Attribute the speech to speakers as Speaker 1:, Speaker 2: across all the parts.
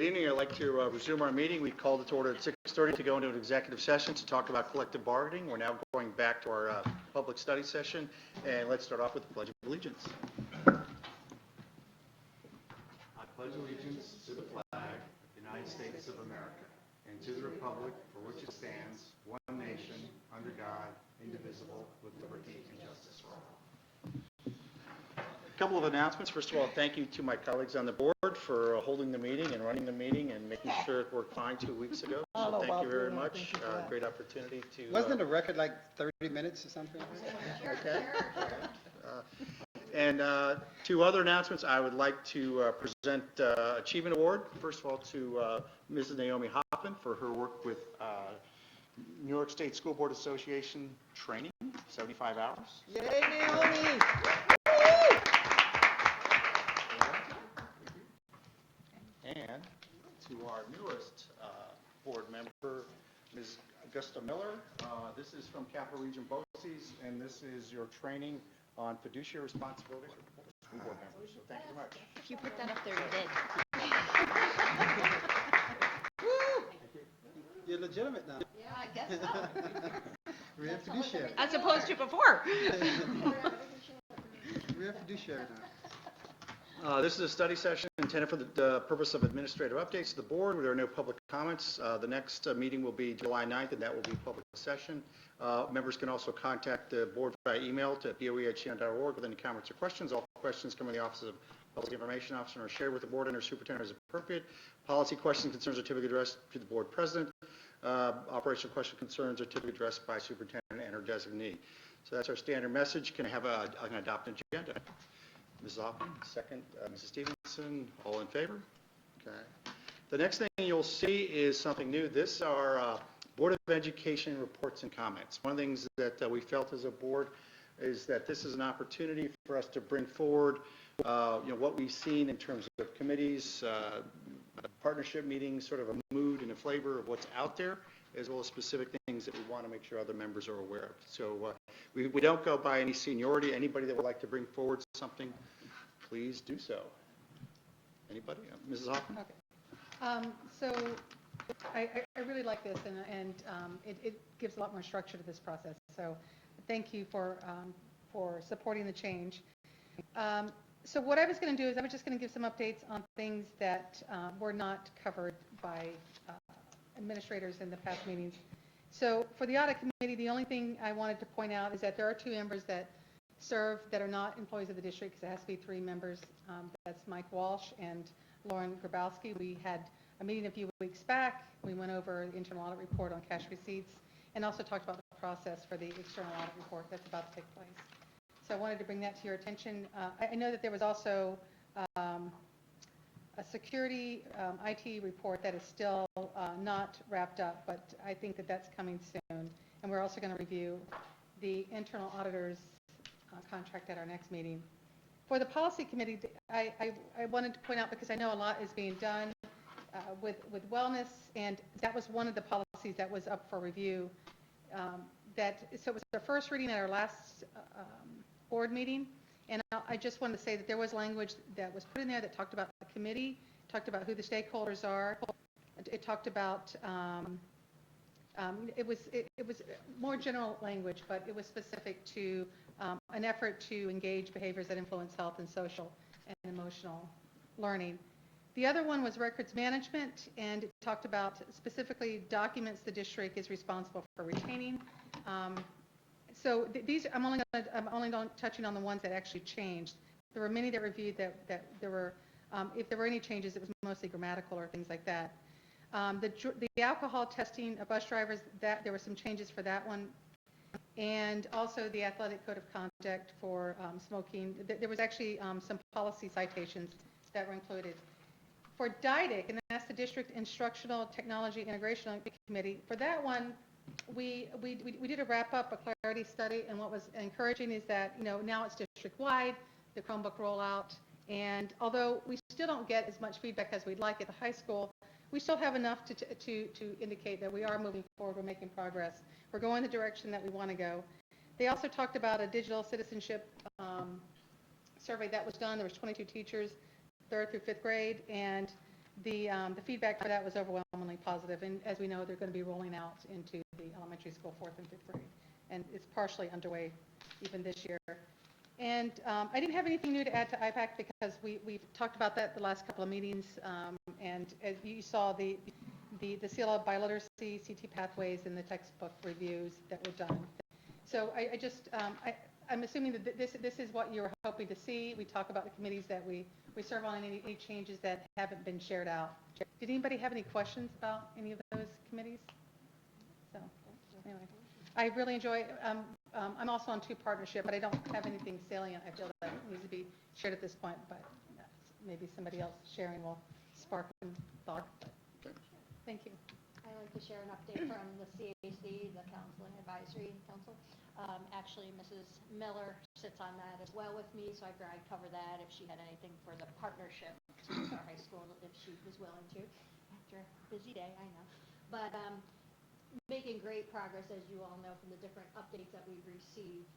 Speaker 1: evening. I'd like to resume our meeting. We called it to order at 6:30 to go into an executive session to talk about collective bargaining. We're now going back to our public study session, and let's start off with the Pledge of Allegiance. I pledge allegiance to the flag of the United States of America and to the republic for which it stands, one nation, under God, indivisible, with liberty and justice for all. A couple of announcements. First of all, thank you to my colleagues on the board for holding the meeting and running the meeting and making sure it worked fine 2 weeks ago. So thank you very much. Great opportunity to...
Speaker 2: Wasn't it a record like 30 minutes or something?
Speaker 1: Okay. And two other announcements. I would like to present Achievement Award, first of all, to Mrs. Naomi Hoffman for her work with New York State School Board Association training, 75 hours.
Speaker 2: Yay, Naomi!
Speaker 1: And to our newest board member, Ms. Augusta Miller. This is from Capital Region BOCES, and this is your training on fiduciary responsibility for school board members. So thank you very much.
Speaker 3: If you put that up there, you did.
Speaker 2: You're legitimate now.
Speaker 3: Yeah, I guess so.
Speaker 2: We're a fiduciary.
Speaker 3: As opposed to before.
Speaker 2: We're a fiduciary now.
Speaker 1: This is a study session intended for the purpose of administrative updates to the board. There are no public comments. The next meeting will be July 9th, and that will be public session. Members can also contact the board by email to boe@shenendehowa.org with any comments or questions. All questions come in the Office of Public Information Officer and are shared with the board and our superintendent as appropriate. Policy questions and concerns are typically addressed to the board president. Operational questions and concerns are typically addressed by superintendent and her designee. So that's our standard message. Can I have an adopted agenda? Mrs. Hoffman, second. Mrs. Stevenson, all in favor? Okay. The next thing you'll see is something new. This is our Board of Education reports and comments. One of the things that we felt as a board is that this is an opportunity for us to bring forward what we've seen in terms of committees, partnership meetings, sort of a mood and a flavor of what's out there, as well as specific things that we want to make sure other members are aware of. So we don't go by any seniority. Anybody that would like to bring forward something, please do so. Anybody? Mrs. Hoffman?
Speaker 4: Okay. So I really like this, and it gives a lot more structure to this process. So thank you for supporting the change. So what I was going to do is I was just going to give some updates on things that were not covered by administrators in the past meetings. So for the audit committee, the only thing I wanted to point out is that there are 2 members that serve that are not employees of the district, because it has to be 3 members. That's Mike Walsh and Lauren Grabowski. We had a meeting a few weeks back. We went over the internal audit report on cash receipts and also talked about the process for the external audit report that's about to take place. So I wanted to bring that to your attention. I know that there was also a security IT report that is still not wrapped up, but I think that that's coming soon. And we're also going to review the internal auditor's contract at our next meeting. For the policy committee, I wanted to point out, because I know a lot is being done with wellness, and that was one of the policies that was up for review. So it was the first reading at our last board meeting, and I just wanted to say that there was language that was put in there that talked about the committee, talked about who the stakeholders are. It talked about it was more general language, but it was specific to an effort to engage behaviors that influence health and social and emotional learning. The other one was records management, and it talked about specifically documents the district is responsible for retaining. So these, I'm only touching on the ones that actually changed. There were many that reviewed that there were, if there were any changes, it was mostly grammatical or things like that. The alcohol testing of bus drivers, that there were some changes for that one, and also the athletic code of conduct for smoking. There was actually some policy citations that were included. For DIDIC, and that's the District Instructional Technology Integration Committee, for that one, we did a wrap-up, a clarity study, and what was encouraging is that now it's district-wide, the Chromebook rollout, and although we still don't get as much feedback as we'd like at the high school, we still have enough to indicate that we are moving forward, we're making progress, we're going the direction that we want to go. They also talked about a digital citizenship survey that was done. There was 22 teachers, 3rd through 5th grade, and The feedback for that was overwhelmingly positive, and as we know, they're going to be rolling out into the elementary school, 4th and 5th grade, and it's partially underway even this year. And I didn't have anything new to add to IPAC because we've talked about that the last couple of meetings, and as you saw, the CLL biliteracy, CT pathways, and the textbook reviews that were done. So I'm assuming that this is what you were hoping to see. We talk about the committees that we serve on, and any changes that haven't been shared out. Did anybody have any questions about any of those committees? So anyway, I really enjoy. I'm also on 2 partnership, but I don't have anything salient. I feel that needs to be shared at this point, but maybe somebody else sharing will spark some thought. Thank you.
Speaker 5: I'd like to share an update from the CAC, the Counseling Advisory Council. Actually, Mrs. Miller sits on that as well with me, so I figured I'd cover that if she had anything for the partnership with our high school, if she was willing to, after a busy day, I know. But making great progress, as you all know, from the different updates that we've received,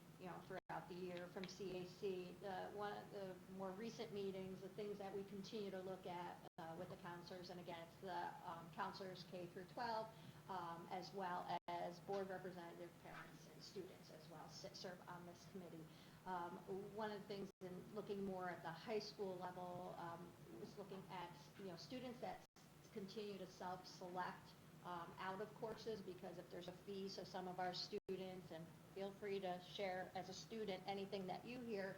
Speaker 5: throughout the year from CAC. One of the more recent meetings, the things that we continue to look at with the counselors, and again, it's the counselors K through 12, as well as board representative, parents, and students as well serve on this committee. One of the things in looking more at the high school level was looking at students that continue to self-select out of courses because if there's a fee, so some of our students, and feel free to share as a student anything that you hear,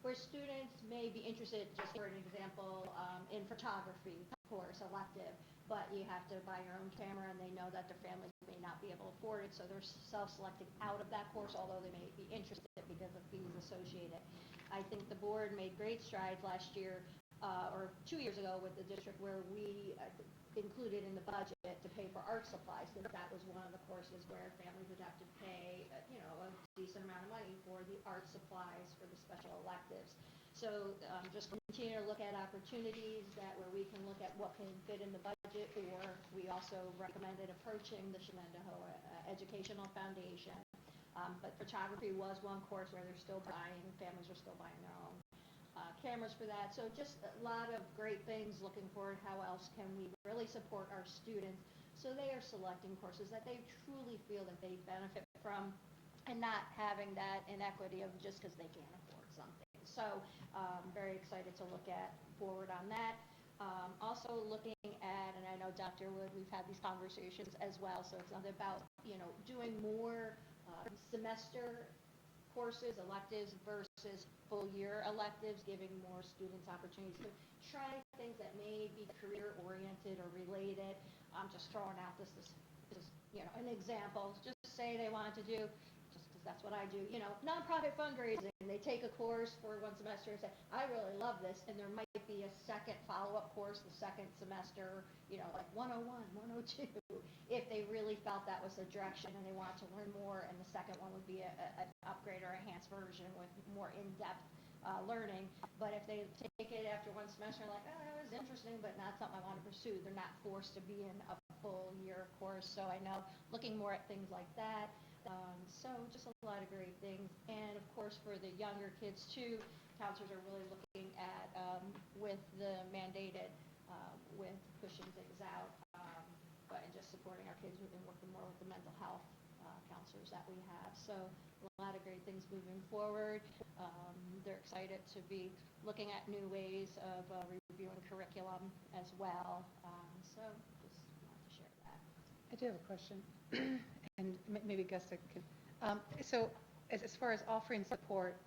Speaker 5: where students may be interested, just for an example, in photography course, elective, but you have to buy your own camera and they know that their families may not be able to afford it, so they're self-selecting out of that course, although they may be interested because of fees associated. I think the board made great strides last year, or 2 years ago with the district, where we included in the budget to pay for art supplies, since that was one of the courses where families would have to pay a decent amount of money for the art supplies for the special electives. So just continue to look at opportunities where we can look at what can fit in the budget, or we also recommended approaching the Shenendehowa Educational Foundation. But photography was one course where families are still buying their own cameras for that. So just a lot of great things looking forward. How else can we really support our students so they are selecting courses that they truly feel that they benefit from, and not having that inequity of just because they can't afford something. So very excited to look forward on that. Also looking at, and I know Dr. Wood, we've had these conversations as well, so it's not about doing more semester courses, electives versus full year electives, giving more students opportunities to try things that may be career oriented or related. I'm just throwing out this an example. Just say they wanted to do, just because that's what I do, nonprofit fundraising. They take a course for one semester and say, I really love this, and there might be a second follow-up course the second semester, like 101, 102, if they really felt that was the direction and they wanted to learn more, and the second one would be an upgrade or enhanced version with more in-depth learning. But if they take it after one semester, like, oh, that was interesting, but not something I want to pursue, they're not forced to be in a full year course. So I know looking more at things like that. So just a lot of great things. And of course, for the younger kids too, counselors are really looking at, with the mandated, with pushing things out, but just supporting our kids and working more with the mental health counselors that we have. So a lot of great things moving forward. They're excited to be looking at new ways of reviewing curriculum as well. So just wanted to share that.
Speaker 4: I do have a question, and maybe Gusta could. So as far as offering support,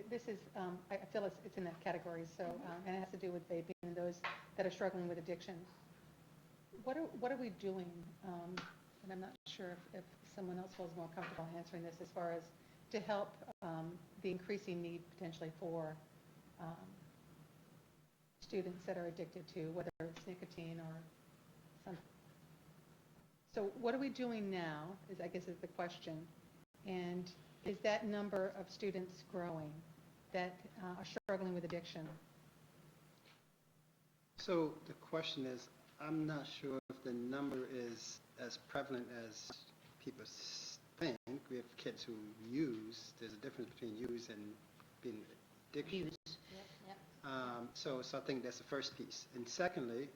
Speaker 4: this is, I feel it's in that category, so, and it has to do with vaping and those that are struggling with addiction. What are we doing, and I'm not sure if someone else feels more comfortable answering this, as far as to help the increasing need potentially for students that are addicted to, whether it's nicotine or something. So what are we doing now, I guess is the question, and is that number of students growing that are struggling with addiction?
Speaker 2: So the question is, I'm not sure if the number is as prevalent as people think. We have kids who use. There's a difference between use and being addiction.
Speaker 5: Yep.
Speaker 2: So I think that's the first piece. And secondly,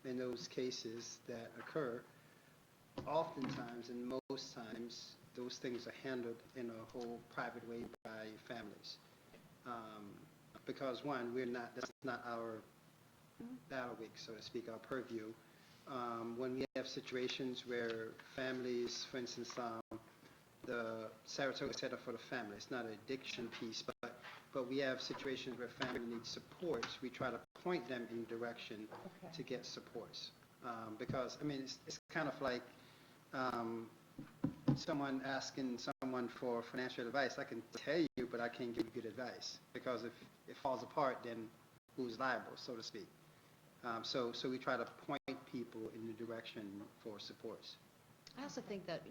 Speaker 2: in those cases that occur, oftentimes and most times, those things are handled in a whole private way by families. Because one, that's not our bailiwick, so to speak, our purview. When we have situations where families, for instance, the Saratoga Center for the Family, it's not an addiction piece, but we have situations where family needs supports. We try to point them in direction to get supports. Because, I mean, it's kind of like someone asking someone for financial advice. I can tell you, but I can't give you good advice. Because if it falls apart, then who's liable, so to speak? So we try to point people in the direction for supports.
Speaker 6: I also think that,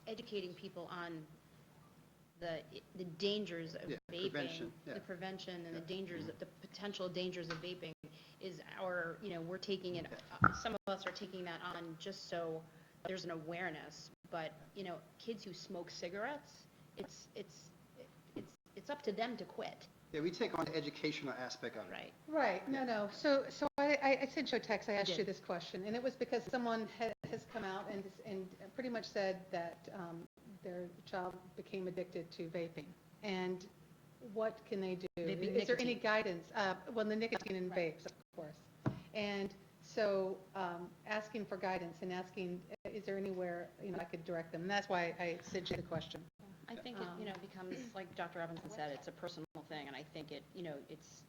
Speaker 6: educating people on the dangers of vaping,
Speaker 2: prevention,
Speaker 6: the prevention and the dangers, the potential dangers of vaping is our, we're taking it, some of us are taking that on just so there's an awareness, but, kids who smoke cigarettes, it's up to them to quit.
Speaker 2: Yeah, we take on the educational aspect of it.
Speaker 6: Right.
Speaker 4: Right, no. So I sent you a text, I asked
Speaker 6: did.
Speaker 4: you this question, and it was because someone has come out and pretty much said that their child became addicted to vaping. And what can they do?
Speaker 6: Vaping
Speaker 4: Is there any
Speaker 6: nicotine.
Speaker 4: guidance? Well, the nicotine in vapes, of course. And so asking for guidance and asking, is there anywhere, I could direct them? And that's why I sent you the question.
Speaker 6: I think it, becomes, like Dr. Robinson said, it's a personal thing, and I think it,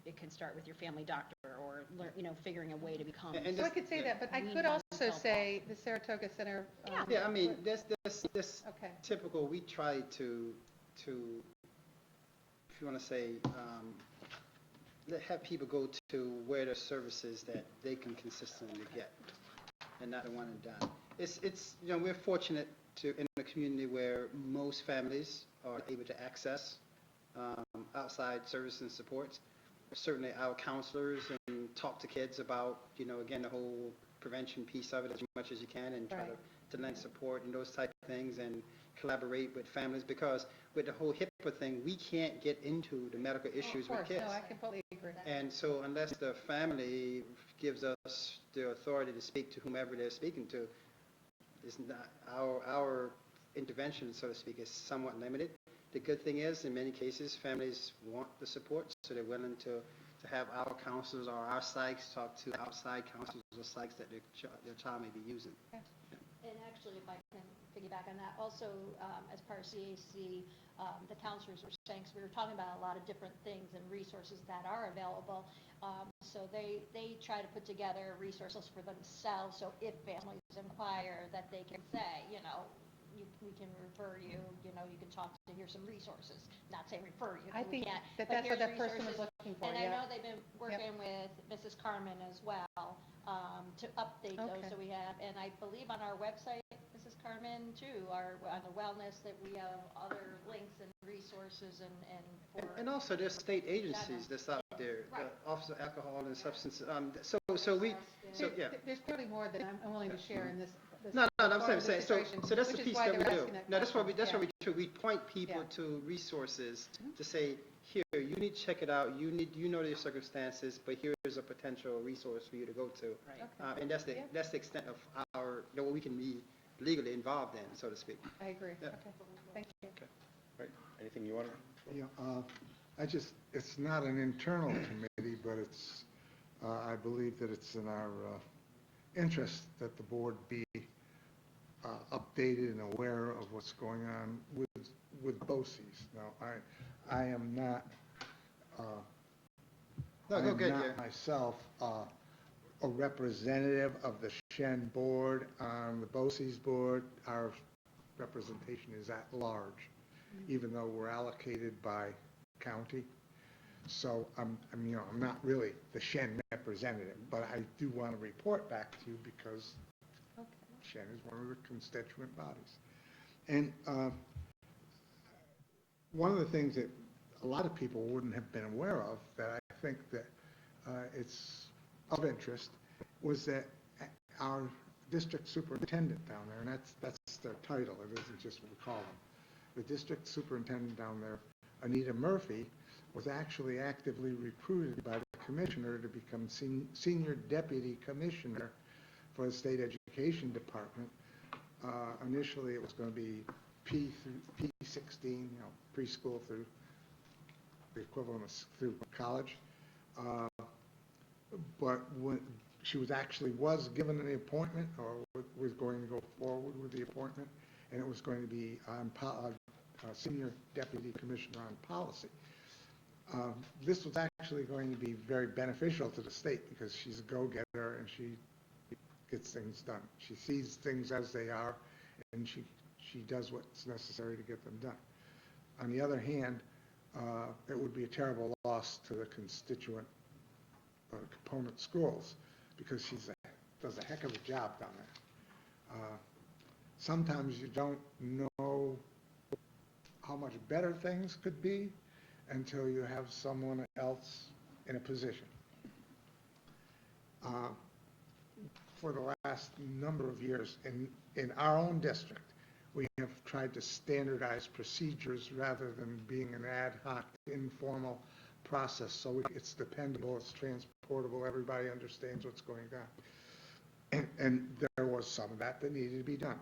Speaker 6: it can start with your family doctor or, figuring a way to become.
Speaker 2: And
Speaker 4: So I could say that, but I
Speaker 6: wean
Speaker 4: could also
Speaker 6: oneself
Speaker 4: say the Saratoga Center.
Speaker 2: Yeah, I mean, this
Speaker 4: Okay.
Speaker 2: typical, we try to, if you want to say, have people go to where there's services that they can consistently get, and not a one and done. It's we're fortunate in a community where most families are able to access outside services and supports. Certainly our counselors and talk to kids about, again, the whole prevention piece of it as much as you can, and try to lend support and those type of things, and collaborate with families, because with the whole HIPAA thing, we can't get into the medical issues with kids.
Speaker 4: No, I completely agree.
Speaker 2: And so unless the family gives us the authority to speak to whomever they're speaking to, it's not, our intervention, so to speak, is somewhat limited. The good thing is, in many cases, families want the support, so they're willing to have our counselors or our psychs talk to outside counselors or psychs that their child may be using.
Speaker 5: And actually, if I can piggyback on that, also as part of CAC, the counselors were saying, because we were talking about a lot of different things and resources that are available. So they try to put together resources for themselves, so if families inquire, that they can say, we can refer you, you can talk to, here's some resources. Not say refer you.
Speaker 4: I
Speaker 5: we
Speaker 4: think
Speaker 5: can't,
Speaker 4: that
Speaker 5: but
Speaker 4: that's what
Speaker 5: here's
Speaker 4: that person was
Speaker 5: resources.
Speaker 4: looking for,
Speaker 5: And
Speaker 4: yeah.
Speaker 5: I know they've been working with Mrs. Carmen as well to update those.
Speaker 4: Okay.
Speaker 5: So we have, and I believe on our website, Mrs. Carmen, too, on the wellness, that we have other links and resources
Speaker 2: And also, there's state agencies that's out there,
Speaker 5: Right.
Speaker 2: the Office of Alcohol and Substance.
Speaker 4: There's clearly more that I'm willing to share in this.
Speaker 2: No, I'm
Speaker 4: part of
Speaker 2: saying,
Speaker 4: the
Speaker 2: so
Speaker 4: situation,
Speaker 2: that's the
Speaker 4: which is
Speaker 2: piece
Speaker 4: why
Speaker 2: that we
Speaker 4: they're
Speaker 2: do.
Speaker 4: asking that
Speaker 2: No, that's what
Speaker 4: question.
Speaker 2: we do. We point people
Speaker 4: Yeah.
Speaker 2: to resources to say, here, you need to check it out. You know your circumstances, but here is a potential resource for you to go to.
Speaker 6: Right.
Speaker 4: Okay.
Speaker 2: And that's the extent of our, what we can be legally involved in, so to speak.
Speaker 4: I agree.
Speaker 2: Yeah.
Speaker 4: Okay, thank you.
Speaker 1: Right, anything you want to?
Speaker 7: Yeah, it's not an internal committee, but it's, I believe that it's in our interest that the board be updated and aware of what's going on with BOCES. Now, I am not,
Speaker 2: No, go good, yeah.
Speaker 7: myself a representative of the Shen board on the BOCES board. Our representation is at large, even though we're allocated by county. So I'm not really the Shen representative, but I do want to report back to you because Shen is one of the constituent bodies. And one of the things that a lot of people wouldn't have been aware of, that I think that it's of interest, was that our district superintendent down there, and that's their title, it isn't just what we call them, the district superintendent down there, Anita Murphy, was actually actively recruited by the commissioner to become senior deputy commissioner for the state education department. Initially, it was going to be P16, preschool through the equivalent of through college. But when she was given an appointment, or was going to go forward with the appointment, and it was going to be on senior deputy commissioner on policy. This was actually going to be very beneficial to the state because she's a go-getter and she gets things done. She sees things as they are, and she does what's necessary to get them done. On the other hand, it would be a terrible loss to the constituent component schools because she does a heck of a job down there. Sometimes you don't know how much better things could be until you have someone else in a position. For the last number of years in our own district, we have tried to standardize procedures rather than being an ad hoc, informal process. So it's dependable, it's transportable, everybody understands what's going on. And there was some of that needed to be done.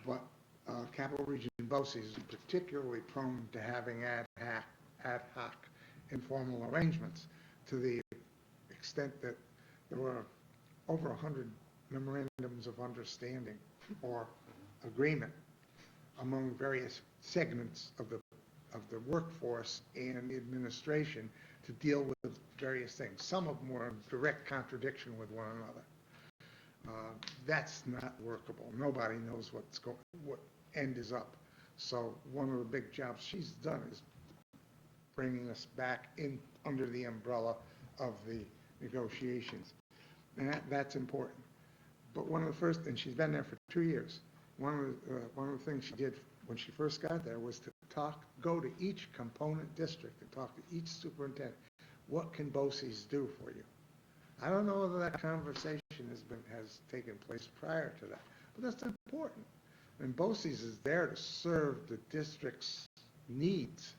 Speaker 7: But Capital Region BOCES is particularly prone to having ad hoc informal arrangements to the extent that there were over 100 memorandums of understanding or agreement among various segments of the workforce and the administration to deal with various things. Some of them were in direct contradiction with one another. That's not workable. Nobody knows what end is up. So one of the big jobs she's done is bringing us back in under the umbrella of the negotiations. And that's important. But one of the first, and she's been there for 2 years, one of the things she did when she first got there was to go to each component district and talk to each superintendent. What can BOCES do for you? I don't know whether that conversation has taken place prior to that, but that's important. And BOCES is there to serve the district's needs.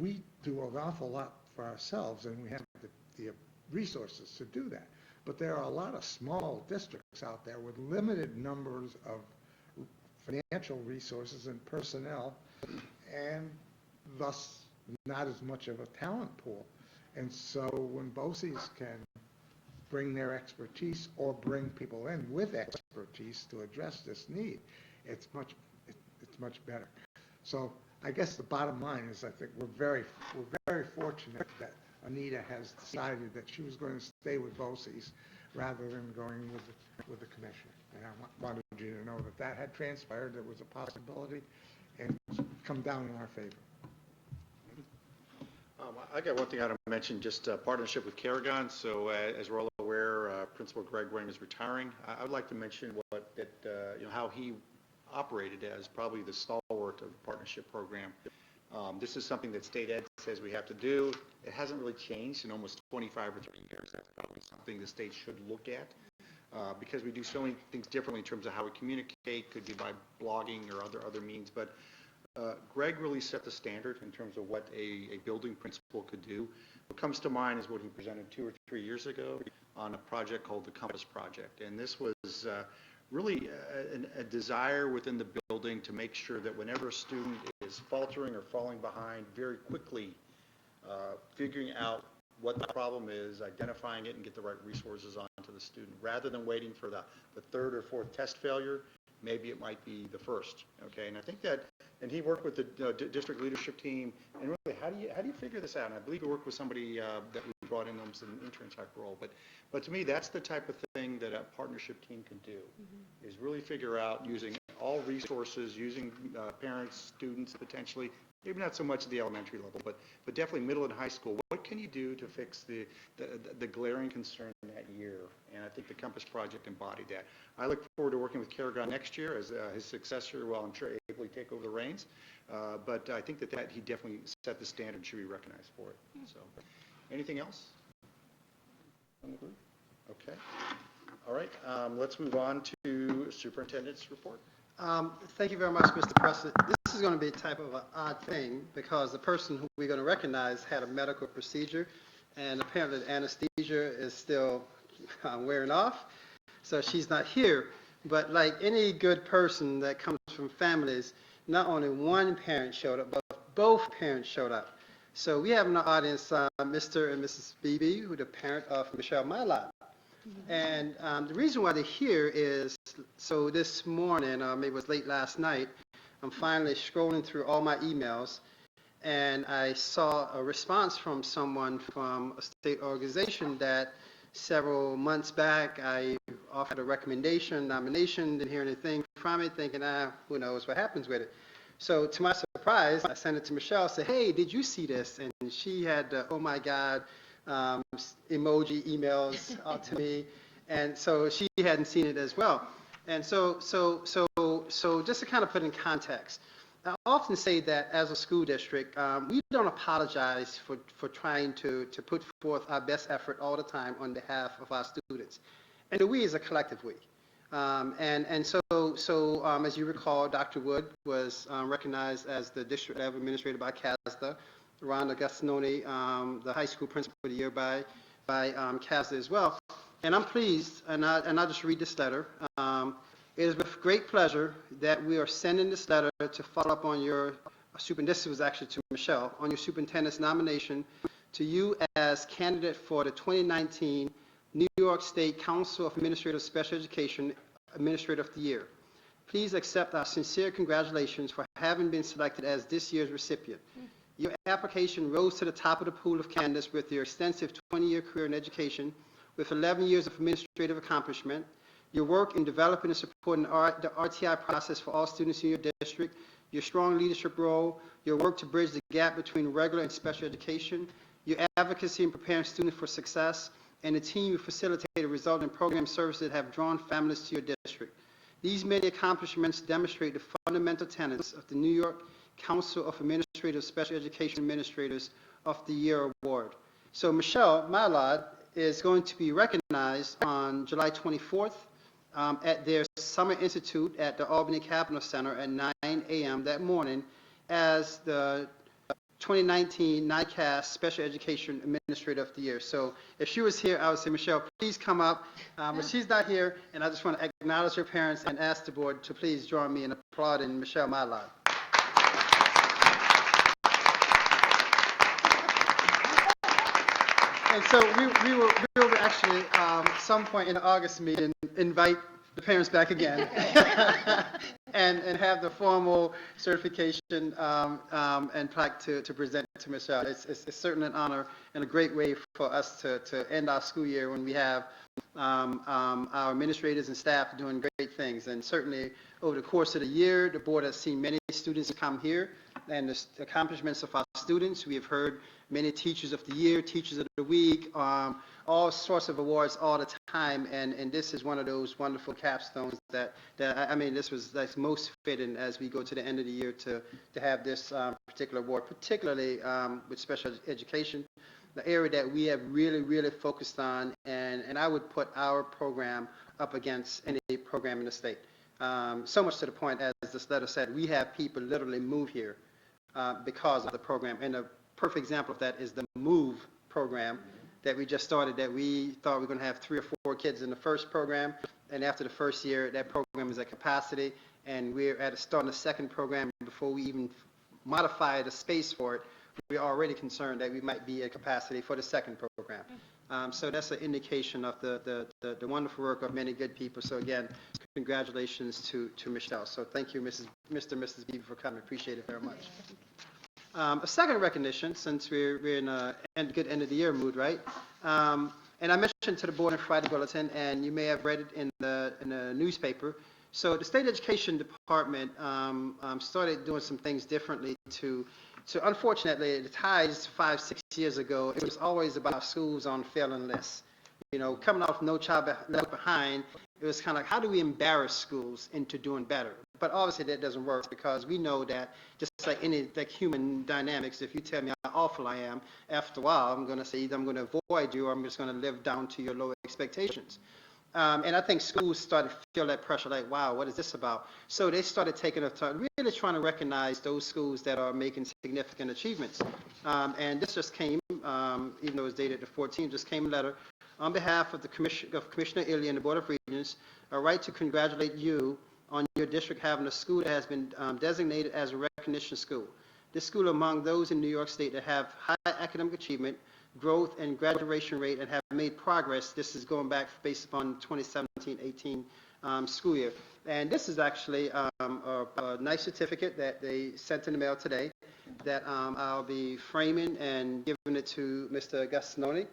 Speaker 7: We do an awful lot for ourselves, and we have the resources to do that. But there are a lot of small districts out there with limited numbers of financial resources and personnel, and thus not as much of a talent pool. And so when BOCES can bring their expertise or bring people in with expertise to address this need, it's much better. So I guess the bottom line is I think we're very fortunate that Anita has decided that she was going to stay with BOCES rather than going with the commissioner. And I wanted you to know that had transpired, there was a possibility, and it's come down in our favor.
Speaker 1: I got one thing I want to mention, just partnership with Carrigon. So as we're all aware, Principal Greg Wing is retiring. I would like to mention how he operated as probably the stalwart of the partnership program. This is something that state ed says we have to do. It hasn't really changed in almost 25 or 30 years. That's probably something the state should look at because we do so many things differently in terms of how we communicate, could be by blogging or other means. But Greg really set the standard in terms of what a building principal could do. What comes to mind is what he presented 2 or 3 years ago on a project called the Compass Project. And this was really a desire within the building to make sure that whenever a student is faltering or falling behind, very quickly figuring out what the problem is, identifying it, and get the right resources onto the student. Rather than waiting for the third or fourth test failure, maybe it might be the first, okay? And I think that, and he worked with the district leadership team, and really, how do you figure this out? And I believe he worked with somebody that we brought in as an intern type role, but to me, that's the type of thing that a partnership team can do, is really figure out using all resources, using parents, students potentially, maybe not so much at the elementary level, but definitely middle and high school. What can you do to fix the glaring concern that year? And I think the Compass Project embodied that. I look forward to working with Carrigon next year as his successor, well, I'm sure ably take over the reins. But I think that he definitely set the standard and should be recognized for it. So, anything else? Okay. All right. Let's move on to superintendent's report.
Speaker 2: Thank you very much, Mr. President. This is going to be a type of an odd thing because the person who we're going to recognize had a medical procedure, and apparently the anesthesia is still wearing off, so she's not here. But like any good person that comes from families, not only one parent showed up, but both parents showed up. So we have in the audience Mr. and Mrs. Beebe, who are the parent of Michelle Mylott. And the reason why they're here is, so this morning, maybe it was late last night, I'm finally scrolling through all my emails, and I saw a response from someone from a state organization that several months back I offered a recommendation, nomination, didn't hear anything from it, thinking, who knows what happens with it. So to my surprise, I sent it to Michelle, said, hey, did you see this? And she had the, oh my God, emoji emails out to me, and so she hadn't seen it as well. And so just to kind of put in context, I often say that as a school district, we don't apologize for trying to put forth our best effort all the time on behalf of our students. And the we is a collective we. As you recall, Dr. Wood was recognized as the district level administrator by CASDA. Rhonda Gastononi, the high school principal of the year by CASDA as well. And I'm pleased, and I'll just read this letter. It is with great pleasure that we are sending this letter to follow up on your this was actually to Michelle, on your superintendent's nomination to you as candidate for the 2019 New York State Council of Administrators of Special Education Administrator of the Year. Please accept our sincere congratulations for having been selected as this year's recipient. Your application rose to the top of the pool of candidates with your extensive 20-year career in education, with 11 years of administrative accomplishment, your work in developing and supporting the RTI process for all students in your district, your strong leadership role, your work to bridge the gap between regular and special education, your advocacy in preparing students for success, and the team you facilitated result in program services that have drawn families to your district. These many accomplishments demonstrate the fundamental tenets of the New York Council of Administrators, Special Education Administrators of the Year Award. So Michelle Mylott is going to be recognized on July 24th at their Summer Institute at the Albany Capitol Center at 9 a.m. that morning as the 2019 NICAS Special Education Administrator of the Year. So if she was here, I would say, Michelle, please come up. But she's not here, and I just want to acknowledge her parents and ask the board to please join me in applauding Michelle Mylott. And so we will actually, some point in the August meeting, invite the parents back again and have the formal certification and plaque to present to Michelle. It's certainly an honor and a great way for us to end our school year when we have our administrators and staff doing great things. And certainly over the course of the year, the board has seen many students come here, and the accomplishments of our students. We have heard many teachers of the year, teachers of the week, all sorts of awards all the time, and this is one of those wonderful capstones that I mean, this was like most fitting as we go to the end of the year to have this particular award, particularly with special education, the area that we have really focused on, and I would put our program up against any program in the state. So much to the point, as this letter said, we have people literally move here because of the program, and a perfect example of that is the MOVE program that we just started, that we thought we were going to have 3 or 4 kids in the first program, and after the first year, that program is at capacity, and we're at starting the second program. Before we even modify the space for it, we're already concerned that we might be at capacity for the second program. So that's an indication of the wonderful work of many good people. So again, congratulations to Michelle. So thank you, Mr. and Mrs. Beebe, for coming. Appreciate it very much. A second recognition, since we're in a good end of the year mood, right? And I mentioned to the board in Friday bulletin, and you may have read it in the newspaper. So the state education department started doing some things differently so unfortunately, the ties 5-6 years ago, it was always about schools on failing lists. You know, coming off No Child Left Behind, it was kind of like, how do we embarrass schools into doing better? But obviously that doesn't work, because we know that just like any human dynamics, if you tell me how awful I am, after a while I'm going to say either I'm going to avoid you or I'm just going to live down to your low expectations. And I think schools started to feel that pressure, like, wow, what is this about? So they started taking a time, really trying to recognize those schools that are making significant achievements. And this just came, even though it was dated the 14th, just came a letter on behalf of the Commissioner Illy and the Board of Regents, a right to congratulate you on your district having a school that has been designated as a recognition school. This school among those in New York State that have high academic achievement, growth, and graduation rate and have made progress. This is going back based upon 2017-18 school year. And this is actually a nice certificate that they sent in the mail today that I'll be framing and giving it to Mr. Gastononi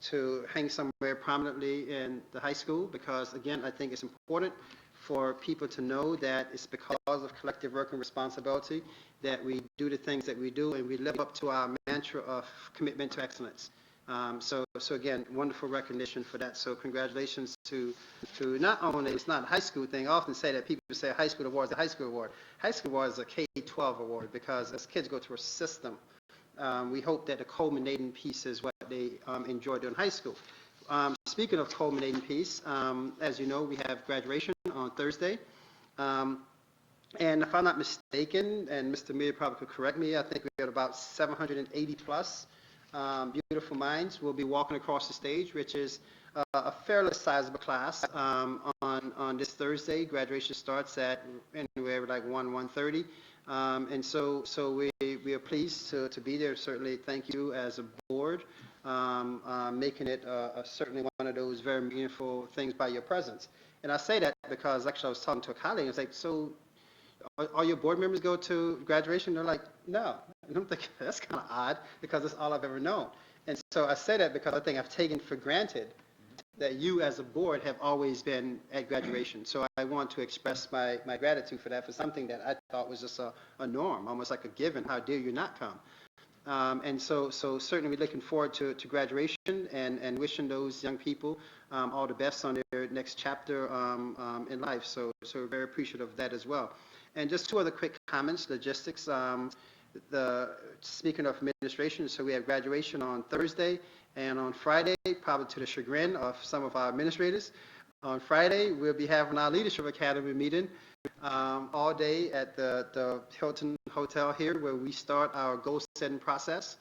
Speaker 2: to hang somewhere prominently in the high school, because again, I think it's important for people to know that it's because of collective work and responsibility that we do the things that we do, and we live up to our mantra of commitment to excellence. So again, wonderful recognition for that. So congratulations to not only, it's not a high school thing. I often say that people say a high school award is a high school award. High school award is a K-12 award, because as kids go through a system, we hope that the culminating piece is what they enjoy doing in high school. Speaking of culminating piece, as you know, we have graduation on Thursday. And if I'm not mistaken, and Mr. Meir probably could correct me, I think we have about 780 plus beautiful minds will be walking across the stage, which is a fairly sizable class on this Thursday. Graduation starts at anywhere like 1:30. And so we are pleased to be there. Certainly thank you as a board, making it certainly one of those very meaningful things by your presence. And I say that because actually I was talking to a colleague, and it's like, so all your board members go to graduation? They're like, no. And I'm thinking, that's kind of odd, because that's all I've ever known. And so I say that because I think I've taken for granted that you as a board have always been at graduation. So I want to express my gratitude for that, for something that I thought was just a norm, almost like a given. How dare you not come? And so certainly we're looking forward to graduation and wishing those young people all the best on their next chapter in life. So we're very appreciative of that as well. And just two other quick comments, logistics. Speaking of administration, so we have graduation on Thursday, and on Friday, probably to the chagrin of some of our administrators, on Friday we'll be having our Leadership Academy meeting all day at the Hilton Hotel here, where we start our goal setting process.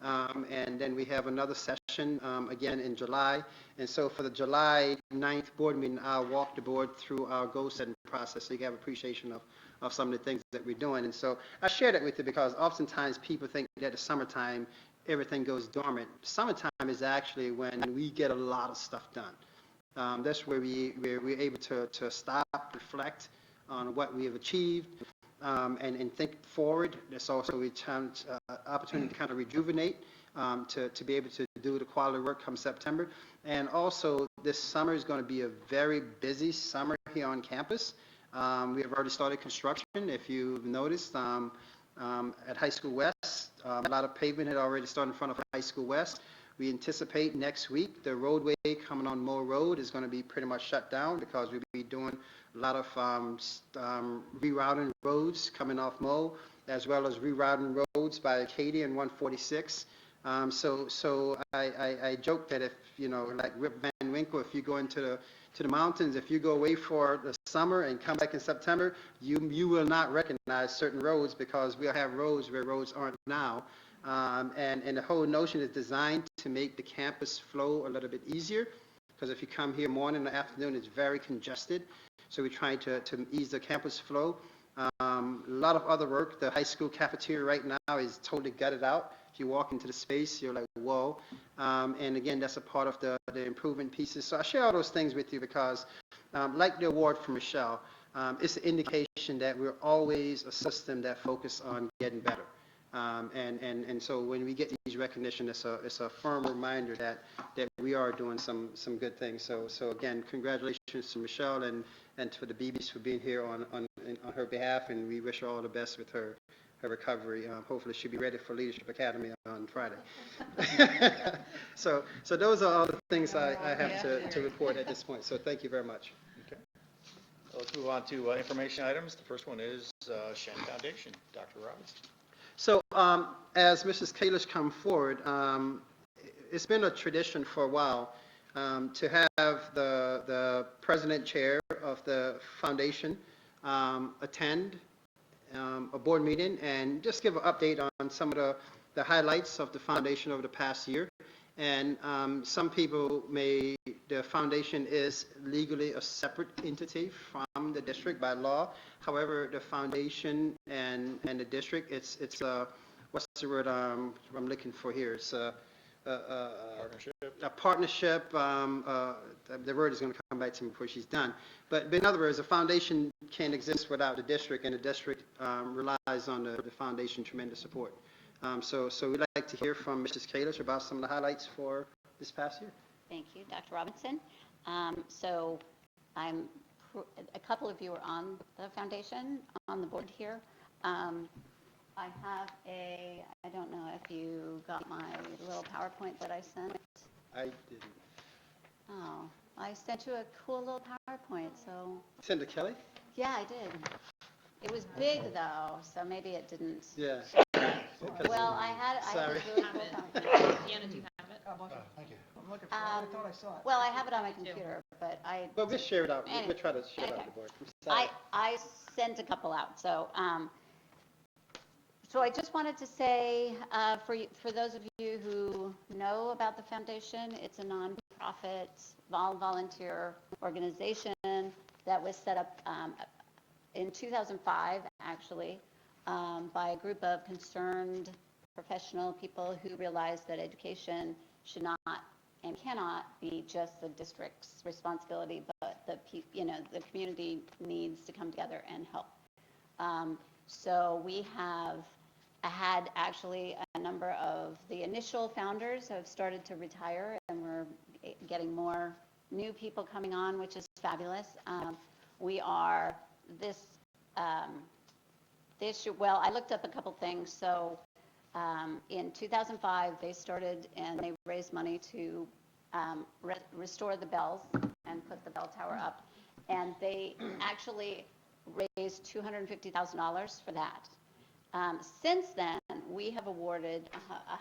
Speaker 2: And then we have another session again in July. And so for the July 9th board meeting, I'll walk the board through our goal setting process, so you can have appreciation of some of the things that we're doing. And so I share that with you because oftentimes people think that the summertime everything goes dormant. Summertime is actually when we get a lot of stuff done. That's where we're able to stop, reflect on what we have achieved, and think forward. There's also an opportunity to kind of rejuvenate, to be able to do the quality work come September. And also this summer is going to be a very busy summer here on campus. We have already started construction, if you've noticed, at High School West. A lot of pavement had already started in front of High School West. We anticipate next week the roadway coming on Moore Road is going to be pretty much shut down, because we'll be doing a lot of rerouting roads coming off Moore, as well as rerouting roads by Acadia and 146. So I joke that if, like Rip Van Winkle, if you go into the mountains, if you go away for the summer and come back in September, you will not recognize certain roads, because we'll have roads where roads aren't now. And the whole notion is designed to make the campus flow a little bit easier, because if you come here morning and afternoon, it's very congested. So we're trying to ease the campus flow. A lot of other work. The high school cafeteria right now is totally gutted out. If you walk into the space, you're like, whoa. And again, that's a part of the improvement pieces. So I share all those things with you because, like the award from Michelle, it's an indication that we're always a system that focuses on getting better. And so when we get these recognition, it's a firm reminder that we are doing some good things. So again, congratulations to Michelle and to the BBs for being here on her behalf, and we wish her all the best with her recovery. Hopefully she'll be ready for Leadership Academy on Friday. So those are all the things I have to report at this point. So thank you very much.
Speaker 1: Okay. Let's move on to information items. The first one is Shen Foundation. Dr. Roberts.
Speaker 2: So as Mrs. Kalish come forward, it's been a tradition for a while to have the president chair of the foundation attend a board meeting and just give an update on some of the highlights of the foundation over the past year. And some people the foundation is legally a separate entity from the district by law. However, the foundation and the district, it's what's the word I'm looking for here? It's a partnership. The word is going to come back to me before she's done. But in other words, a foundation can't exist without the district, and the district relies on the foundation tremendous support. So we'd like to hear from Mrs. Kalish about some of the highlights for this past year.
Speaker 8: Thank you, Dr. Robinson. So a couple of you are on the foundation, on the board here. I have I don't know if you got my little PowerPoint that I sent.
Speaker 2: I didn't.
Speaker 8: Oh, I sent you a cool little PowerPoint, so.
Speaker 2: Send it to Kelly?
Speaker 8: Yeah, I did. It was big though, so maybe it didn't.
Speaker 2: Yeah.
Speaker 8: Well, I had
Speaker 2: Sorry.
Speaker 8: a really cool PowerPoint.
Speaker 6: Deanna, do you have it?
Speaker 1: Thank you.
Speaker 8: Well, I have it on my computer, but
Speaker 2: Well, we'll share it out.
Speaker 8: Anyway.
Speaker 2: We'll try to share it out
Speaker 8: Okay.
Speaker 2: the board. I'm sorry.
Speaker 8: I sent a couple out, so I just wanted to say, for those of you who know about the foundation, it's a nonprofit, volunteer organization that was set up in 2005, actually, by a group of concerned professional people who realized that education should not and cannot be just the district's responsibility, but the community needs to come together and help. So we have had actually a number of the initial founders have started to retire, and we're getting more new people coming on, which is fabulous. We are this year, well, I looked up a couple things. So in 2005, they started and they raised money to restore the bells and put the bell tower up. And they actually raised $250,000 for that. Since then, we have awarded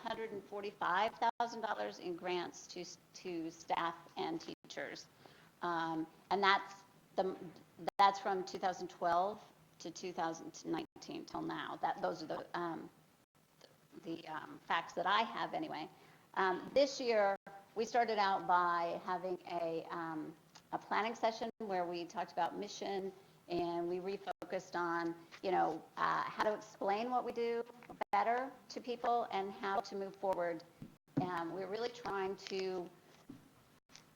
Speaker 8: $145,000 in grants to staff and teachers. And that's from 2012 to 2019 till now. Those are the facts that I have anyway. This year, we started out by having a planning session where we talked about mission, and we refocused on, how to explain what we do better to people and how to move forward. We're really trying to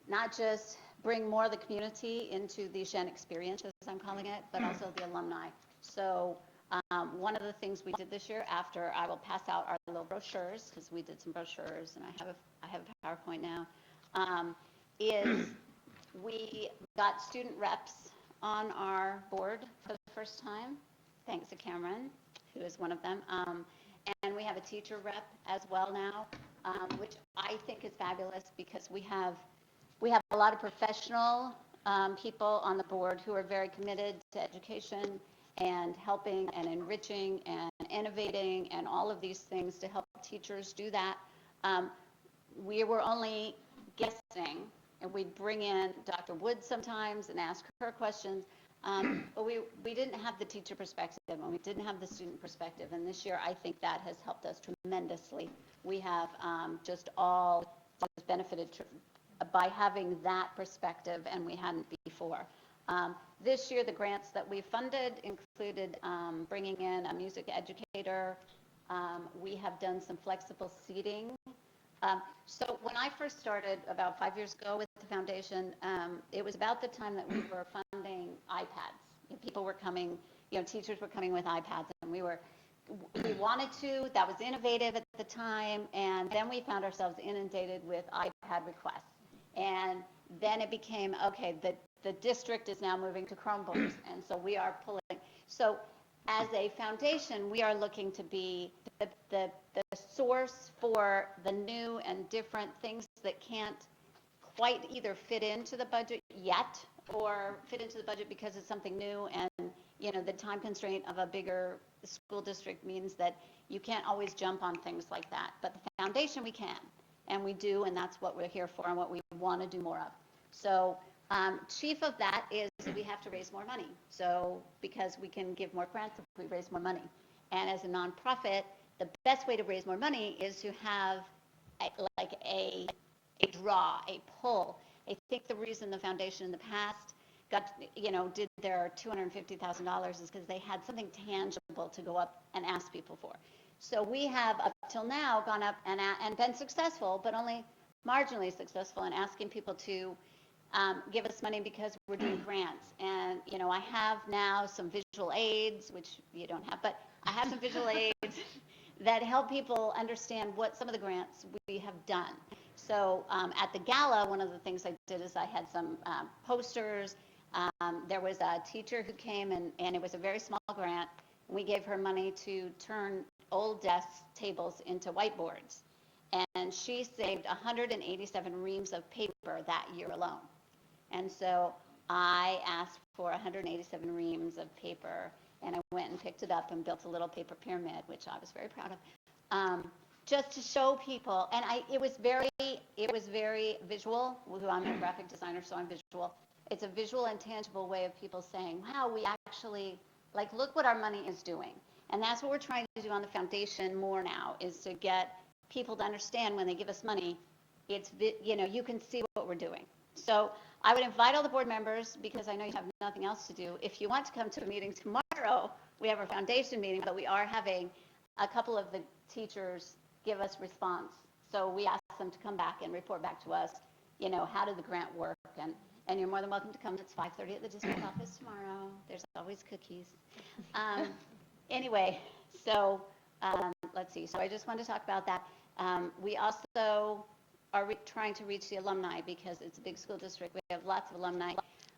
Speaker 8: not just bring more of the community into the Shen experience, as I'm calling it, but also the alumni. So one of the things we did this year, after I will pass out our little brochures, because we did some brochures, and I have a PowerPoint now, is we got student reps on our board for the first time, thanks to Cameron, who is one of them. And we have a teacher rep as well now, which I think is fabulous because we have a lot of professional people on the board who are very committed to education and helping and enriching and innovating and all of these things to help teachers do that. We were only guessing, and we'd bring in Dr. Wood sometimes and ask her questions, but we didn't have the teacher perspective and we didn't have the student perspective. And this year, I think that has helped us tremendously. We have just benefited by having that perspective, and we hadn't before. This year, the grants that we funded included bringing in a music educator. We have done some flexible seating. So when I first started about 5 years ago with the foundation, it was about the time that we were funding iPads. People were coming, teachers were coming with iPads, and we wanted to. That was innovative at the time, and then we found ourselves inundated with iPad requests. And then it became, okay, the district is now moving to Chromebooks, and so we are pulling. So as a foundation, we are looking to be the source for the new and different things that can't quite either fit into the budget yet or fit into the budget because it's something new, and the time constraint of a bigger school district means that you can't always jump on things like that. But the foundation, we can. and we do, and that's what we're here for and what we want to do more of. So chief of that is we have to raise more money. So because we can give more grants if we raise more money. And as a nonprofit, the best way to raise more money is to have a draw, a pull. I think the reason the foundation in the past did their $250,000 is because they had something tangible to go up and ask people for. So we have up till now gone up and been successful, but only marginally successful in asking people to give us money because we're doing grants. And, I have now some visual aids, which you don't have, but I have some visual aids that help people understand what some of the grants we have done. So at the gala, one of the things I did is I had some posters. There was a teacher who came, and it was a very small grant. We gave her money to turn old desk tables into whiteboards. And she saved 187 reams of paper that year alone. And so I asked for 187 reams of paper, and I went and picked it up and built a little paper pyramid, which I was very proud of, just to show people. And it was very visual. I'm a graphic designer, so I'm visual. It's a visual and tangible way of people saying, wow, we actually, look what our money is doing. And that's what we're trying to do on the foundation more now, is to get people to understand when they give us money, you can see what we're doing. So I would invite all the board members, because I know you have nothing else to do. If you want to come to a meeting tomorrow, we have our foundation meeting, but we are having a couple of the teachers give us response. So we ask them to come back and report back to us, how did the grant work? And you're more than welcome to come. It's 5:30 at the district office tomorrow. There's always cookies. Anyway, so let's see. So I just wanted to talk about that. We also are trying to reach the alumni, because it's a big school district. We have lots of alumni.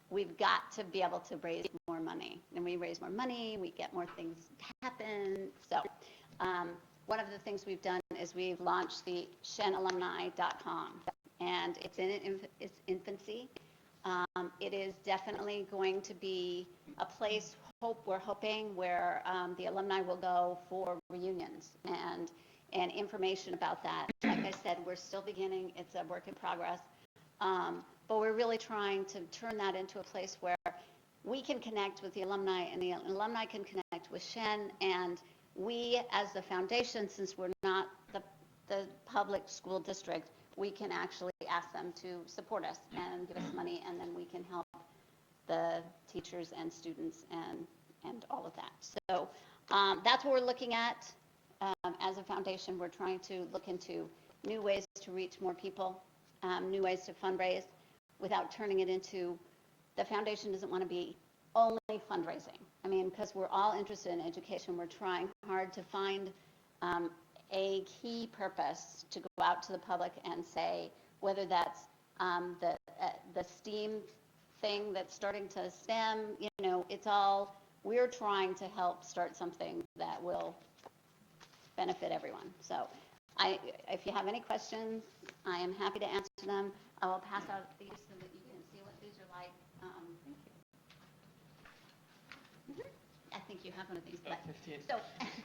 Speaker 8: We've got to be able to raise more money. And we raise more money, we get more things happen. So one of the things we've done is we've launched the Shenendehowa.com, and it's in its infancy. It is definitely going to be a place, we're hoping, where the alumni will go for reunions and information about that. Like I said, we're still beginning. It's a work in progress. But we're really trying to turn that into a place where we can connect with the alumni, and the alumni can connect with Shen. And we, as the foundation, since we're not the public school district, we can actually ask them to support us and give us money, and then we can help the teachers and students and all of that. So that's what we're looking at. As a foundation, we're trying to look into new ways to reach more people, new ways to fundraise without turning it into, the foundation doesn't want to be only fundraising. I mean, because we're all interested in education, we're trying hard to find a key purpose to go out to the public and say, whether that's the STEAM thing that's starting to STEM, it's all, we're trying to help start something that will benefit everyone. So if you have any questions, I am happy to answer them. I will pass out these so that you can see what these are like. I think you have one of these. But,
Speaker 9: 15.
Speaker 8: So,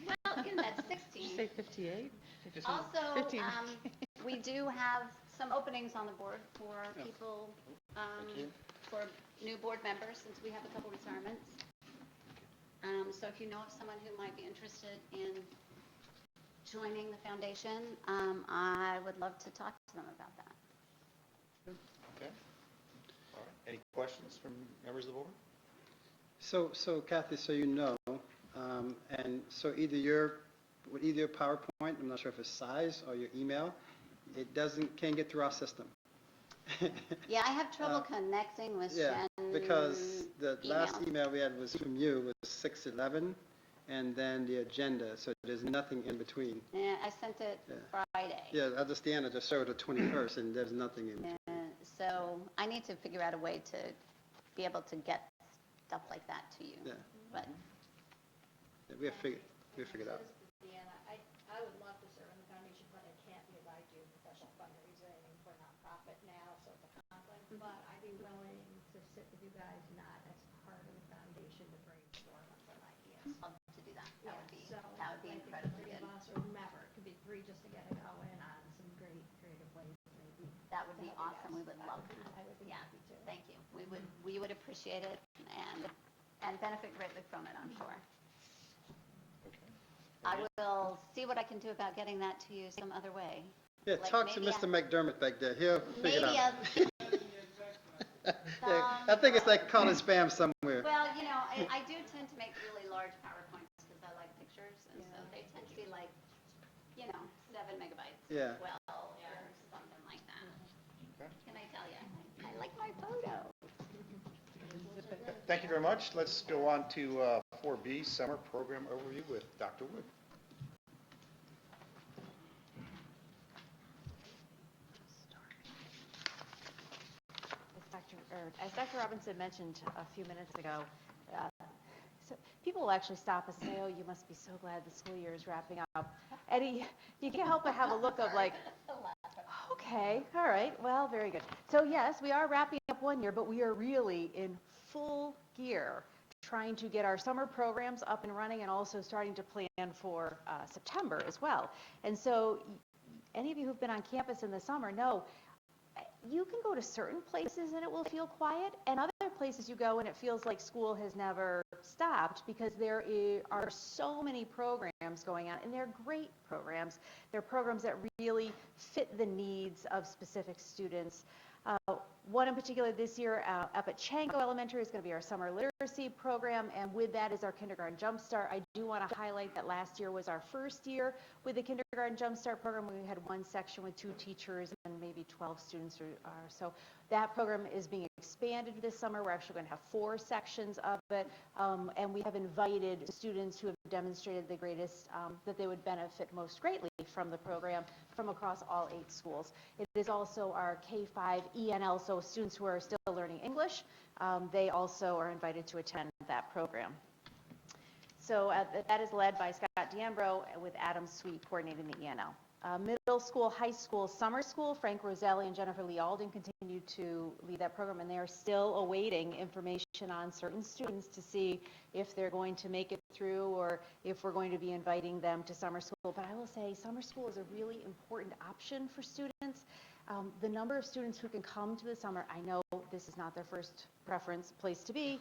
Speaker 8: well, that's 16.
Speaker 4: Say 58?
Speaker 8: Also,
Speaker 4: 15.
Speaker 8: we do have some openings on the board for people, for new board members, since we have a couple retirements. So if you know of someone who might be interested in joining the foundation, I would love to talk to them about that.
Speaker 1: Okay. All right. Any questions from members of the board?
Speaker 2: So Kathy, so and so either your PowerPoint, I'm not sure if it's size, or your email, it can't get through our system.
Speaker 8: Yeah, I have trouble connecting with
Speaker 2: Yeah,
Speaker 8: Shen
Speaker 2: because the last
Speaker 8: email.
Speaker 2: email we had was from you, was 6/11, and then the agenda, so there's nothing in between.
Speaker 8: Yeah, I sent it Friday.
Speaker 2: Yeah, I understand, I just showed the 21st, and there's nothing in between.
Speaker 8: So I need to figure out a way to be able to get stuff like that to you.
Speaker 2: Yeah.
Speaker 8: But
Speaker 2: Yeah, we have figured out.
Speaker 5: Deanna, I would love to serve on the foundation, but I can't because I do professional fundraising for nonprofit now, so it's a conflict. But I'd be willing to sit with you guys, not as part of the foundation, to brainstorm on some ideas.
Speaker 8: I'd love to do that. That would be
Speaker 5: So,
Speaker 8: incredibly
Speaker 5: like the
Speaker 8: good.
Speaker 5: three of us, or whomever, it could be three just to get it going on some great creative ways
Speaker 8: and we would love that. Yeah, thank you. We would appreciate it and benefit greatly from it, I'm sure. I will see what I can do about getting that to you some other way.
Speaker 2: Yeah,
Speaker 8: Like
Speaker 2: talk to
Speaker 8: maybe
Speaker 2: Mr. McDermott back there. He'll figure it
Speaker 8: Maybe
Speaker 2: out.
Speaker 8: a
Speaker 2: Yeah, I think it's like caught in spam somewhere.
Speaker 8: Well, I do tend to make really large PowerPoints because I like pictures, and so they tend to be like, 7 megabytes.
Speaker 2: Yeah.
Speaker 8: Well, or something like that. Can I tell you? I like my photo.
Speaker 1: Thank you very much. Let's go on to 4B, Summer Program Overview with Dr. Wood.
Speaker 3: As Dr. Robinson mentioned a few minutes ago, uh, so people will actually stop us and say, "Oh, you must be so glad the school year is wrapping up." And you can't help but have a look of like, okay, all right, well, very good. So yes, we are wrapping up one year, but we are really in full gear trying to get our summer programs up and running and also starting to plan for September as well. And so any of you who've been on campus in the summer know you can go to certain places and it will feel quiet, and other places you go and it feels like school has never stopped because there are so many programs going on, and they're great programs. They're programs that really fit the needs of specific students. One in particular this year up at Chanko Elementary is going to be our summer literacy program, and with that is our kindergarten jumpstart. I do want to highlight that last year was our first year with the kindergarten jumpstart program. We had one section with 2 teachers and maybe 12 students or so. That program is being expanded this summer. We're actually going to have 4 sections of it, and we have invited students who have demonstrated the greatest, that they would benefit most greatly from the program from across all 8 schools. It is also our K-5 ENL, so students who are still learning English, they also are invited to attend that program. So that is led by Scott D'Ambro with Adam Sweet coordinating the ENL. Middle school, high school, summer school, Frank Roselli and Jennifer Lee Alden continue to lead that program, and they are still awaiting information on certain students to see if they're going to make it through or if we're going to be inviting them to summer school. But I will say summer school is a really important option for students. The number of students who can come to the summer, I know this is not their first preference place to be,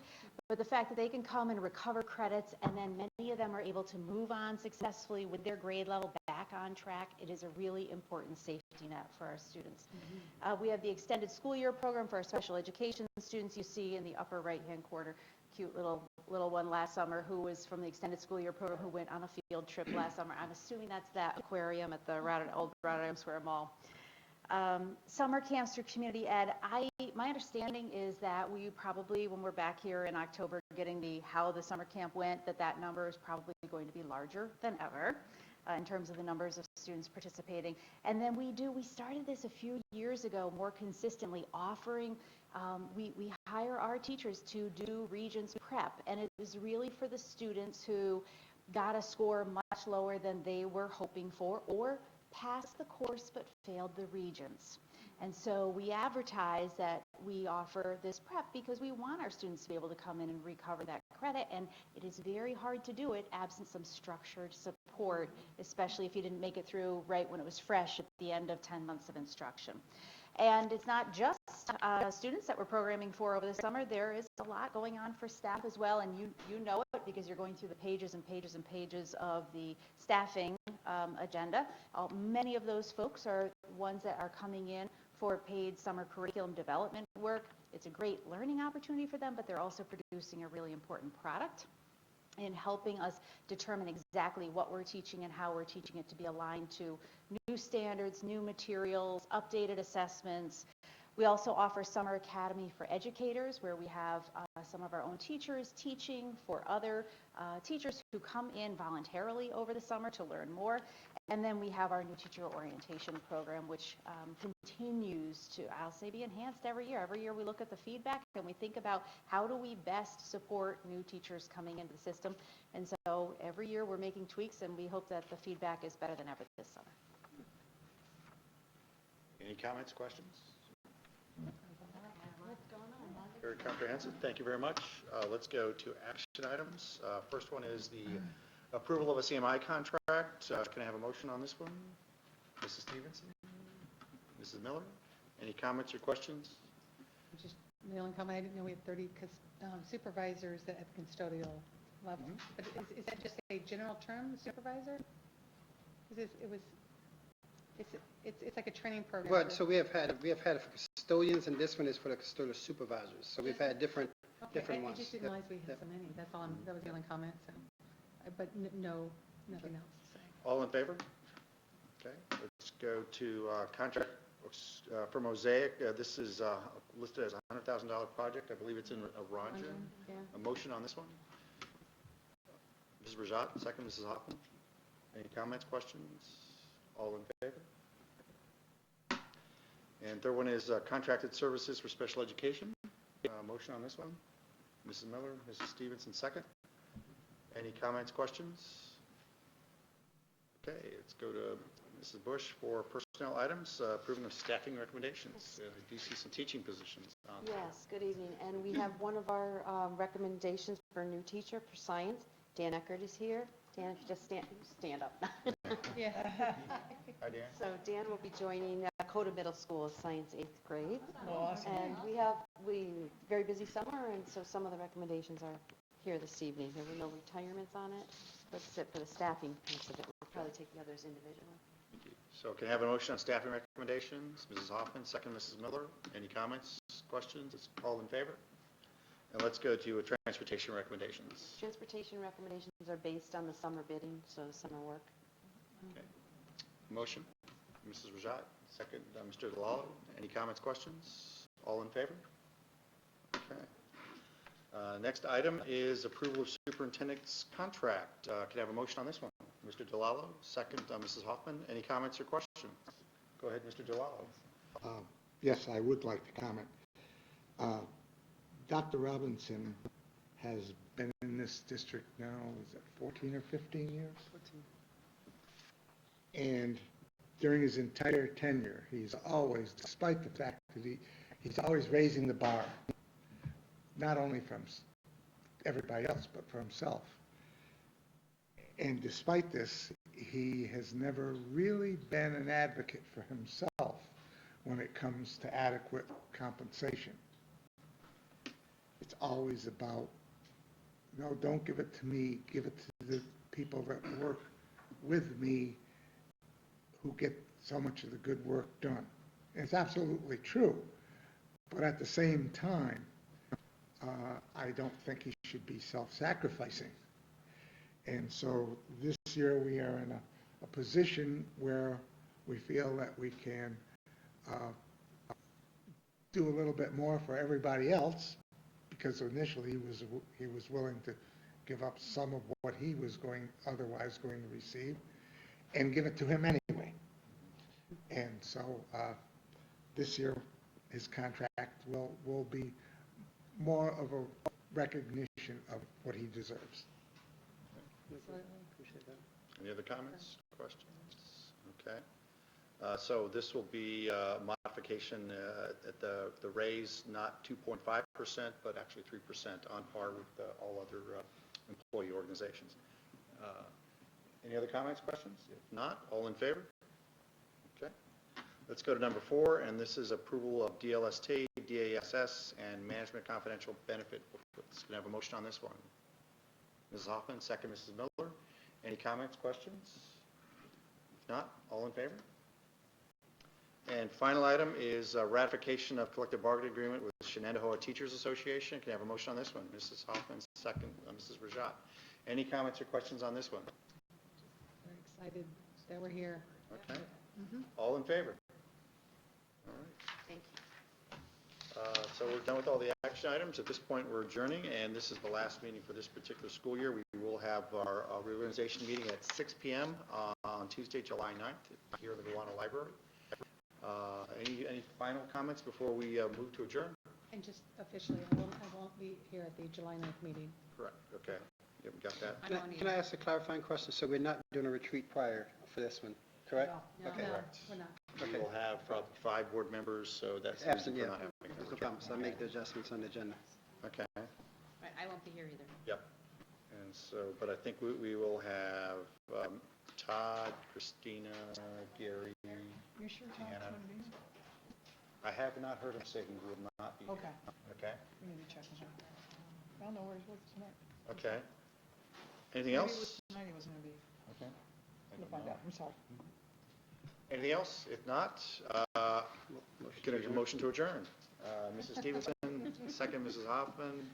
Speaker 3: but the fact that they can come and recover credits, and then many of them are able to move on successfully with their grade level back on track, it is a really important safety net for our students. We have the extended school year program for our special education students. You see in the upper right-hand corner, cute little one last summer who was from the extended school year program who went on a field trip last summer. I'm assuming that's that aquarium at the old Rotterdam Square Mall. Summer camps through community ed. My understanding is that we probably, when we're back here in October getting how the summer camp went, that number is probably going to be larger than ever in terms of the numbers of students participating. And then we started this a few years ago more consistently, offering, we hire our teachers to do Regents prep, and it is really for the students who got a score much lower than they were hoping for, or passed the course but failed the Regents. And so we advertise that we offer this prep because we want our students to be able to come in and recover that credit, and it is very hard to do it absent some structured support, especially if you didn't make it through right when it was fresh at the end of 10 months of instruction. And it's not just students that we're programming for over the summer. There is a lot going on for staff as well, and you know it because you're going through the pages and pages and pages of the staffing agenda. Many of those folks are ones that are coming in for paid summer curriculum development work. It's a great learning opportunity for them, but they're also producing a really important product in helping us determine exactly what we're teaching and how we're teaching it to be aligned to new standards, new materials, updated assessments. We also offer Summer Academy for Educators, where we have some of our own teachers teaching for other teachers who come in voluntarily over the summer to learn more. And then we have our new teacher orientation program, which continues to, I'll say, be enhanced every year. Every year we look at the feedback and we think about how do we best support new teachers coming into the system. And so every year we're making tweaks, and we hope that the feedback is better than ever this summer.
Speaker 1: Any comments, questions? Very comprehensive. Thank you very much. Let's go to action items. First one is the approval of a CMI contract. Can I have a motion on this one? Mrs. Stevenson? Mrs. Miller? Any comments or questions?
Speaker 4: Just the only comment, I didn't know we had 30 supervisors at the custodial level. But is that just a general term, supervisor? It's like a training program.
Speaker 2: But, so we have had it for custodians, and this one is for the custodial supervisors. So we've had different
Speaker 4: Okay,
Speaker 2: ones.
Speaker 4: I just didn't realize we had so many. That's all, that was the only comment, so. But no, nothing else to say.
Speaker 1: All in favor? Okay, let's go to contract for Mosaic. This is listed as a $100,000 project. I believe it's in Aranja.
Speaker 4: Yeah.
Speaker 1: A motion on this one? Mrs. Rajat, second. Mrs. Hoffman. Any comments, questions? All in favor? And third one is contracted services for special education. Motion on this one? Mrs. Miller, Mrs. Stevenson, second. Any comments, questions? Okay, let's go to Mrs. Bush for personnel items, approving of staffing recommendations. Do you see some teaching positions on there?
Speaker 3: Yes, good evening. And we have one of our recommendations for a new teacher for science. Dan Eckert is here. Dan, just stand up.
Speaker 4: Yeah.
Speaker 1: Hi, Dan.
Speaker 3: So Dan will be joining Coda Middle School Science 8th grade.
Speaker 4: Awesome.
Speaker 3: And very busy summer, and so some of the recommendations are here this evening. There were no retirements on it, but except for the staffing piece of it. We'll probably take the others individually.
Speaker 1: Thank you. So can I have a motion on staffing recommendations? Mrs. Hoffman, second. Mrs. Miller. Any comments, questions? It's all in favor? And let's go to transportation recommendations.
Speaker 3: Transportation recommendations are based on the summer bidding, so summer work.
Speaker 1: Okay. Motion, Mrs. Rajat, second, Mr. Delalo. Any comments, questions? All in favor? Okay. Next item is approval of superintendent's contract. Can I have a motion on this one? Mr. Delalo, second, Mrs. Hoffman. Any comments or questions? Go ahead, Mr. Delalo.
Speaker 7: Yes, I would like to comment. Dr. Robinson has been in this district now, is it 14 or 15 years? 14. And during his entire tenure, he's always, despite the fact that he's always raising the bar, not only from everybody else, but for himself. And despite this, he has never really been an advocate for himself when it comes to adequate compensation. It's always about, no, don't give it to me, give it to the people that work with me who get so much of the good work done. And it's absolutely true, but at the same time, I don't think he should be self-sacrificing. And so this year we are in a position where we feel that we can do a little bit more for everybody else, because initially he was willing to give up some of what he was otherwise going to receive and give it to him anyway. And so this year his contract will be more of a recognition of what he deserves.
Speaker 2: Appreciate that.
Speaker 1: Any other comments, questions? Okay. So this will be a modification at the raise, not 2.5%, but actually 3% on par with all other employee organizations. Any other comments, questions? If not, all in favor? Okay. Let's go to number 4, and this is approval of DLST, DASS, and Management Confidential Benefit booklets. Can I have a motion on this one? Mrs. Hoffman, second. Mrs. Miller. Any comments, questions? If not, all in favor? And final item is ratification of collective bargaining agreement with Shenendehowa Teachers Association. Can I have a motion on this one? Mrs. Hoffman, second. Mrs. Rajat. Any comments or questions on this one?
Speaker 4: Very excited that we're here.
Speaker 1: Okay. All in favor? All right.
Speaker 3: Thank you.
Speaker 1: So we're done with all the action items. At this point, we're adjourning, and this is the last meeting for this particular school year. We will have our reorganization meeting at 6 p.m. On Tuesday, July 9th, here in the Gowanus Library. Any final comments before we move to adjourn?
Speaker 4: And just officially, I won't be here at the July 9th meeting.
Speaker 1: Correct. Okay. Yeah, we got that.
Speaker 2: Can I ask a clarifying question? So we're not doing a retreat prior for this one, correct?
Speaker 4: No,
Speaker 2: Okay.
Speaker 1: Correct.
Speaker 4: we're not.
Speaker 1: We will have 5 board members, so that's the reason
Speaker 2: Absent,
Speaker 1: for
Speaker 2: yeah.
Speaker 1: not having
Speaker 2: No
Speaker 1: a retreat.
Speaker 2: problem. So I'll make the adjustments on the agenda.
Speaker 1: Okay.
Speaker 6: Right, I won't be here either.
Speaker 1: Yep. And so, but I think we will have Todd, Christina, Gary,
Speaker 4: You're sure
Speaker 1: Deanna. I have not heard him say he will not be.
Speaker 4: Okay.
Speaker 1: Okay,
Speaker 4: Maybe check him out. I don't know where he was tonight.
Speaker 1: okay. Anything
Speaker 4: Maybe it was
Speaker 1: else?
Speaker 4: tonight he wasn't going to be.
Speaker 1: Okay.
Speaker 4: We'll find out. I'm sorry.
Speaker 1: Anything else? If not, can I get a motion to adjourn? Mrs. Stevenson, second, Mrs. Hoffman.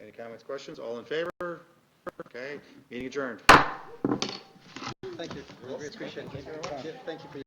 Speaker 1: Any comments, questions? All in favor? Okay, meeting adjourned.
Speaker 2: Thank you. Really appreciate it. Thank you for